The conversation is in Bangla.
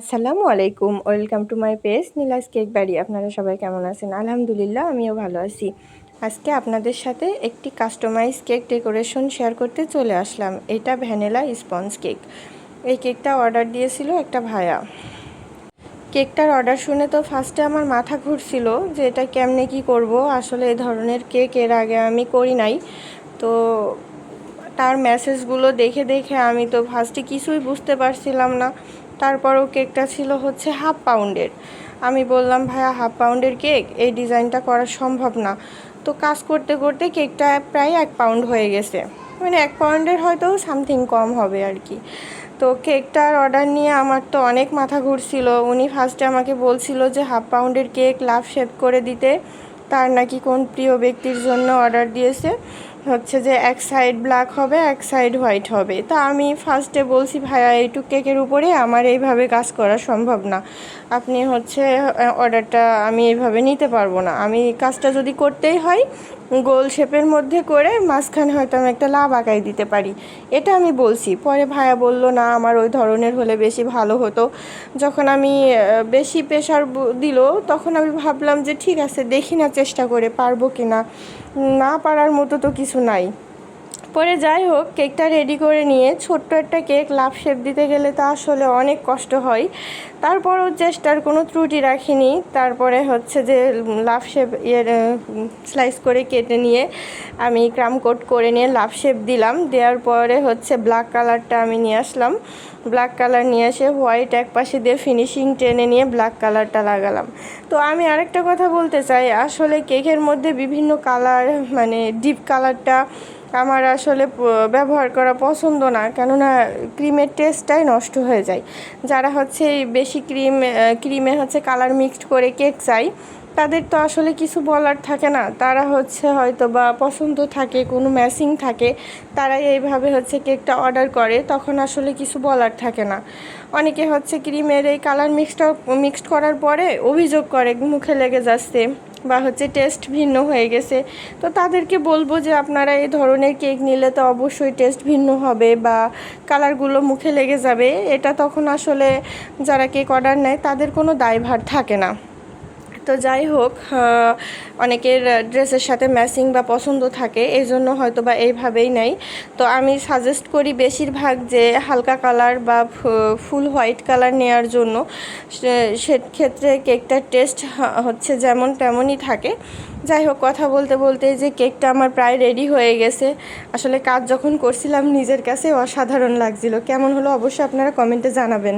আসসালামু আলাইকুম, welcome to my page Neela's cake বাড়ি। আপনারা সবাই কেমন আছেন? আলহামদুলিল্লাহ, আমিও ভালো আছি। আজকে আপনাদের সাথে একটি কাস্টমাইজ কেক ডেকোরেশন শেয়ার করতে চলে আসলাম। এটা ভ্যানিলা স্পঞ্জ কেক। এই কেকটা অর্ডার দিয়েছিল একটা ভাইয়া। কেকটার অর্ডার শুনে তো ফার্স্টে আমার মাথা ঘুরছিল যে এটা কেমনে কি করব। আসলে এই ধরনের কেক এর আগে আমি করি নাই। তো তার মেসেজগুলো দেখে দেখে আমি তো ফার্স্টে কিছুই বুঝতে পারছিলাম না। তারপরও কেকটা ছিল হচ্ছে 1/2 পাউন্ডের। আমি বললাম, ভাইয়া 1/2 পাউন্ডের কেক, এই ডিজাইনটা করা সম্ভব না। তো কাজ করতে করতে কেকটা প্রায় 1 পাউন্ড হয়ে গেছে, মানে 1 পাউন্ডের হয়তো সামথিং কম হবে আর কি। তো কেকটার অর্ডার নিয়ে আমার তো অনেক মাথা ঘুরছিল। উনি ফার্স্টে আমাকে বলছিল যে 1/2 পাউন্ডের কেক লাভ শেপ করে দিতে। তার নাকি কোন প্রিয় ব্যক্তির জন্য অর্ডার দিয়েছে, হচ্ছে যে এক সাইড ব্ল্যাক হবে, এক সাইড হোয়াইট হবে। তা আমি ফার্স্টে বলছি, ভাইয়া এইটুক কেকের উপরে আমার এইভাবে কাজ করা সম্ভব না। আপনি হচ্ছে অর্ডারটা আমি এইভাবে নিতে পারবো না। আমি কাজটা যদি করতেই হয় গোল শেপের মধ্যে করে মাঝখানে হয়তো আমি একটা লাভ আঁকাই দিতে পারি, এটা আমি বলছি। পরে ভাইয়া বলল, না আমার ওই ধরনের হলে বেশি ভালো হতো। যখন আমি বেশি প্রেশার দিল, তখন আমি ভাবলাম যে ঠিক আছে, দেখি না চেষ্টা করে পারবো কি না। না পারার মতো তো কিছু নাই। পরে যাই হোক, কেকটা রেডি করে নিয়ে ছোট্ট একটা কেক লাভ শেপ দিতে গেলে তা আসলে অনেক কষ্ট হয়। তারপরও চেষ্টার কোনো ত্রুটি রাখিনি। তারপরে হচ্ছে যে লাভ শেপ স্লাইস করে কেটে নিয়ে আমি ক্রাম কোট করে নিয়ে লাভ শেপ দিলাম। দেওয়ার পরে হচ্ছে ব্ল্যাক কালারটা আমি নিয়ে আসলাম। ব্ল্যাক কালার নিয়ে এসে হোয়াইট এক পাশে দিয়ে ফিনিশিং টেনে নিয়ে ব্ল্যাক কালারটা লাগালাম। তো আমি আরেকটা কথা বলতে চাই, আসলে কেকের মধ্যে বিভিন্ন কালার, মানে ডিপ কালারটা আমার আসলে ব্যবহার করা পছন্দ না, কেননা ক্রিমের টেস্টটাই নষ্ট হয়ে যায়। যারা হচ্ছে বেশি ক্রিমে হচ্ছে কালার মিক্সড করে কেক চাই, তাদের তো আসলে কিছু বলার থাকে না। তারা হচ্ছে হয়তো বা পছন্দ থাকে, কোনো ম্যাচিং থাকে, তারাই এইভাবে হচ্ছে কেকটা অর্ডার করে, তখন আসলে কিছু বলার থাকে না। অনেকে হচ্ছে ক্রিমের এই কালার মিক্সড করার পরে অভিযোগ করে মুখে লেগে যাচ্ছে বা হচ্ছে টেস্ট ভিন্ন হয়ে গেছে। তো তাদেরকে বলবো যে আপনারা এই ধরনের কেক নিলে তো অবশ্যই টেস্ট ভিন্ন হবে বা কালারগুলো মুখে লেগে যাবে। এটা তখন আসলে যারা কেক অর্ডার নেয় তাদের কোনো দায়ভার থাকে না। তো যাই হোক, অনেকের ড্রেসের সাথে ম্যাচিং বা পছন্দ থাকে, এই জন্য হয়তো বা এইভাবেই নেয়। তো আমি সাজেস্ট করি বেশিরভাগ যে হালকা কালার বা ফুল হোয়াইট কালার নেওয়ার জন্য। সেক্ষেত্রে কেকটার টেস্ট হচ্ছে যেমন তেমনই থাকে। যাই হোক, কথা বলতে বলতে যে কেকটা আমার প্রায় রেডি হয়ে গেছে। আসলে কাজ যখন করছিলাম নিজের কাছে অসাধারণ লাগছিল। কেমন হলো অবশ্যই আপনারা কমেন্টে জানাবেন।